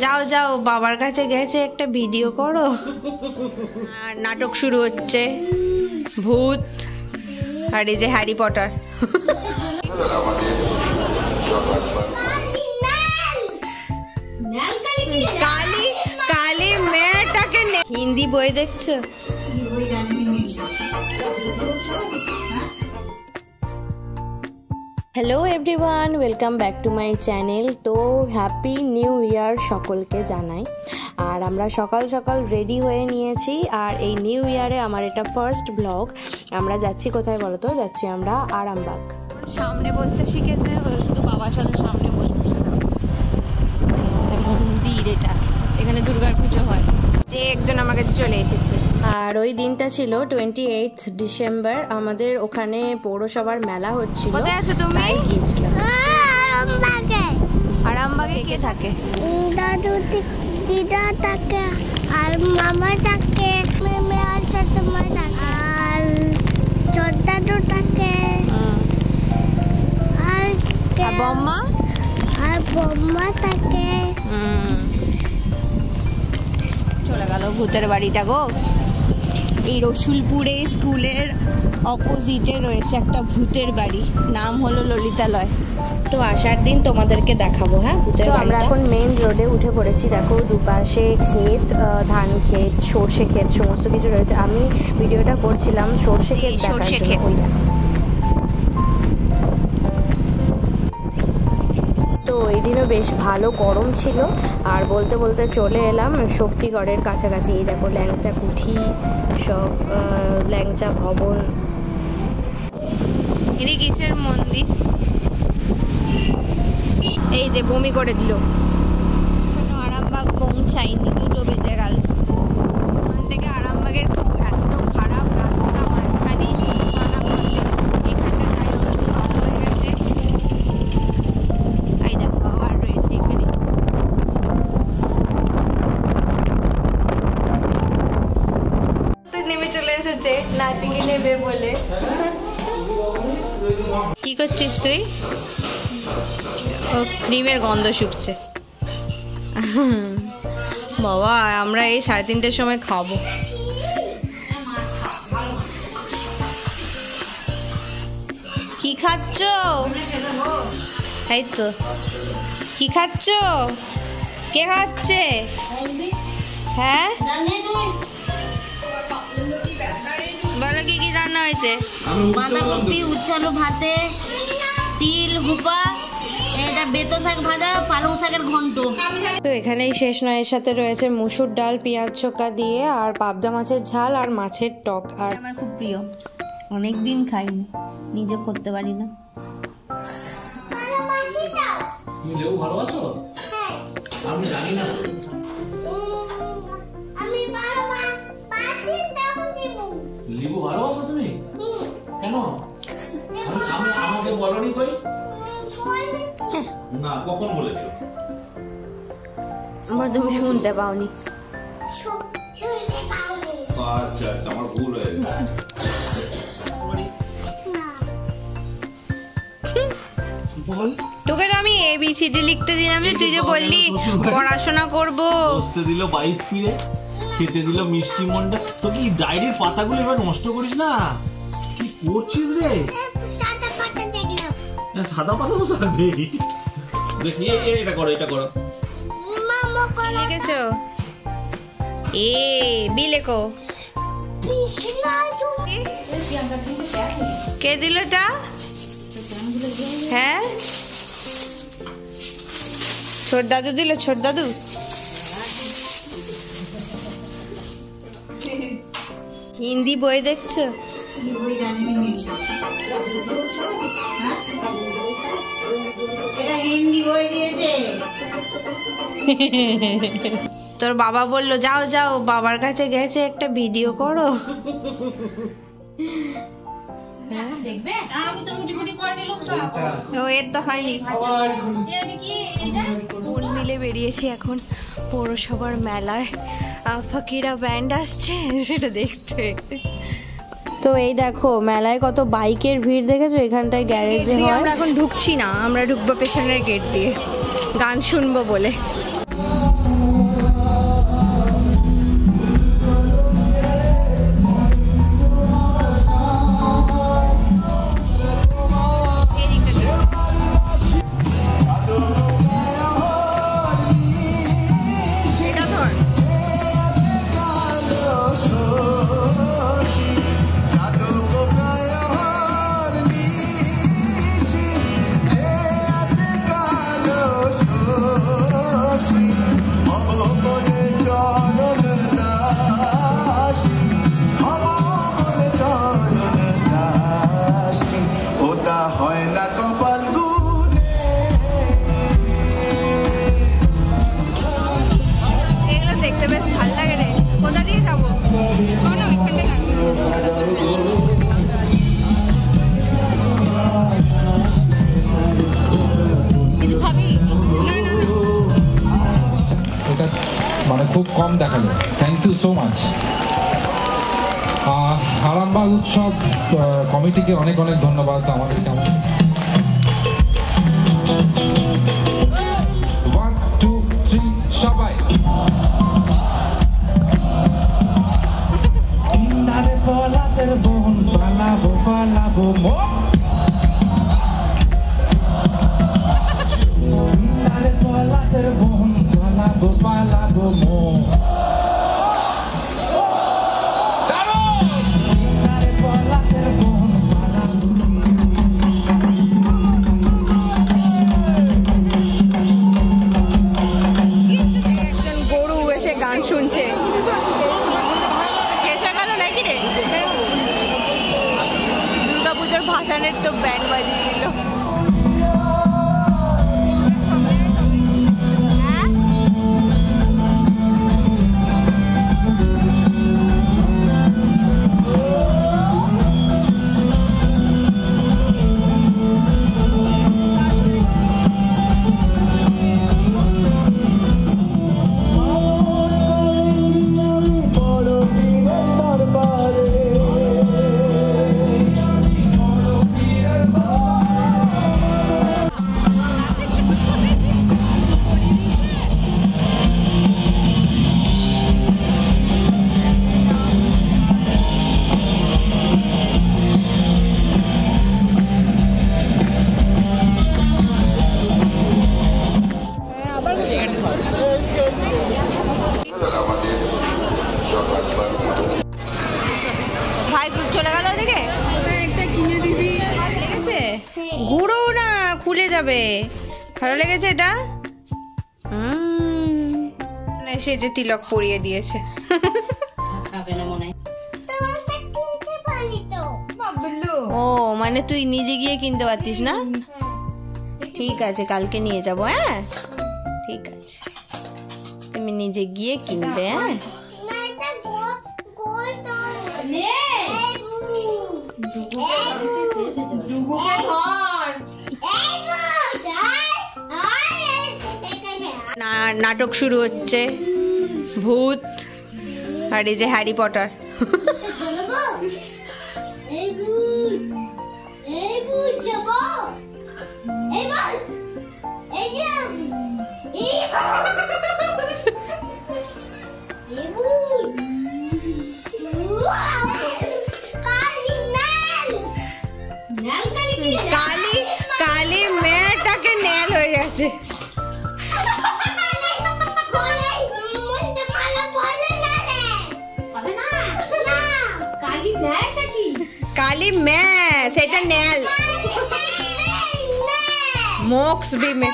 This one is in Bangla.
যাও যাও বাবার কাছে গেছে একটা ভিডিও করো। আর নাটক শুরু হচ্ছে, ভূত আর এই যে হ্যারি পটার। কালি কালি মেয়েটাকে হিন্দি বই দেখছো? Hello everyone, welcome back to my channel. তো হ্যাপি নিউ ইয়ার সকলকে জানাই। আর আমরা সকাল সকাল রেডি হয়ে নিয়েছি, আর এই নিউ ইয়ারে আমার এটা ফার্স্ট ব্লগ। আমরা যাচ্ছি কোথায় বলো তো? যাচ্ছি আমরা আরামবাগ। সামনে বসতে শিখেছে, শুধু বাবার সাথে সামনে বসে মন্দির, এটা এখানে দুর্গার পুজো হয়। যে একজন আমার কাছে চলে এসেছে। আর ওই দিনটা ছিল 28 ডিসেম্বর। আমাদের ওখানে পৌরসভার মেলা হচ্ছিল। কোথায় আছো তুমি? গিয়েছিলাম আরামবাগে। আরামবাগে কে থাকে? দাদু দিদা থাকে, আর মামা থাকে, মেমে আর ছোটমা থাকে, আর ছোট দাদু থাকে, আর বম্মা থাকে। চলে গেল ভূতের বাড়িটা গো। এই রসুলপুরে স্কুলের অপোজিটে রয়েছে একটা ভূতের বাড়ি, নাম হলো ললিতালয়। তো আসার দিন তোমাদেরকে দেখাবো। হ্যাঁ, তো আমরা এখন মেইন রোডে উঠে পড়েছি। দেখো দুপাশে ক্ষেত, ধান ক্ষেত, সর্ষে ক্ষেত, সমস্ত কিছু রয়েছে। আমি ভিডিওটা করছিলাম সর্ষে ক্ষেত দেখার জন্য। ওই দেখো, তো এই দিনও বেশ ভালো গরম ছিল। আর বলতে বলতে চলে এলাম শক্তিগড়ের কাছাকাছি। এই দেখো ল্যাংচা কুঠি, সব ল্যাংচা ভবন। এটি কিসের মন্দির? এই যে বমি করে দিল। আরামবাগ পৌঁছাইনি, 2টো বেজে গেল। ওখান থেকে আরামবাগের এত খারাপ রাস্তা, মাঝখানে সুলতানা মন্দির। এখানটা যাই হোক একটু ভালো হয়ে গেছে। এই দেখো আবার রয়েছে এখানে। নেমে চলে এসেছে নাতিকে নেবে বলে। কি করছিস তুই? ও ক্রিমের গন্ধ শুকছে। বাবা, আমরা এই 3:30টার সময় খাবো। কি খাচ্ছ? এই তো, কি খাচ্ছ? কে খাচ্ছে? হ্যাঁ বলো, কি কি রান্না হয়েছে? বাঁধাকপি, উচ্ছালু ভাতে, তিল হুপা, এটা বেতো শাক ভাজা, পালং শাকের ঘন্ট। তো এখানেই শেষ নয়, এর সাথে রয়েছে মুসুর ডাল পেঁয়াজ ছোকা দিয়ে, আর পাবদা মাছের ঝাল, আর মাছের টক। আর আমার খুব প্রিয়, অনেক দিন খাইনি, নিজে করতে পারি না। তুমি লেবু ভালোবাসো? হ্যাঁ। আমি জানি না। আমি লেবু ভালোবাসো তুমি? কেন? আমি আমাকে বলনি কই? না, কখন বলেছো? আমার তুমি শুনতে পাওনি। আচ্ছা, আমার ভুল হয়ে গেছে। তোকে তো আমি ABCD লিখতে দিলাম, যে তুই যে বললি পড়াশোনা করব। বসতে দিল 22 পিড়ে, খেতে দিল মিষ্টি মন্ডা। তো কি ডায়েরির পাতাগুলো এবার নষ্ট করিস না? কি করছিস রে? সাদা পাতা দেখলাম। সাদা পাতা তো থাকবে। দেখি এটা করো, এটা করো। মামা কোন লিখেছো? এ বি লেখো। কে দিল এটা? হ্যাঁ, ছোট দাদু দিল। ছোট দাদু হিন্দি বই দেখছো? তোর বাবা বললো যাও যাও বাবার কাছে গেছে একটা ভিডিও করো। দেখবে আমি তো মুটি করে নিলাম সব। ও এর তো হয়নি। ফুল মিলে বেরিয়েছি এখন পৌরসভার মেলায়। ফকিরা ব্যান্ড আসছে সেটা দেখতে। তো এই দেখো মেলায় কত বাইকের ভিড় দেখেছো? এখানটায় গ্যারেজে হয়। আমরা এখন ঢুকছি না, আমরা ঢুকবো পেছনের গেট দিয়ে, গান শুনবো বলে। So much. আরামবাগ উৎসব কমিটিকে অনেক অনেক ধন্যবাদ আমাদের কেমন 1 2 3 সবাই ইন্দারে পলাশের বোন পালাবো পালাবো মো ইন্দারে পলাশের বোন পালাবো পালাবো মো গান শুনছে শেষ হয়ে গেল নাকি রে? দুর্গাপুজোর ভাসানের তো ব্যান্ড বাজিয়ে দিল। ভাই চলে গেল ওদিকে, একটা কিনে দিবি। লেগেছে ঘুরো না, খুলে যাবে। ভালো লেগেছে এটা? সে যে তিলক পরিয়ে দিয়েছে। ও মানে তুই নিজে গিয়ে কিনতে পারতিস না? ঠিক আছে, কালকে নিয়ে যাবো। হ্যাঁ ঠিক আছে, তুমি নিজে গিয়ে কিনবে। হ্যাঁ নাটক শুরু হচ্ছে, ভূত আর এই যে হ্যারি পটার। কালি কালি মেয়েটাকে নেল হয়ে যাচ্ছে। काली मैं सेटा नेल मोक्स भी में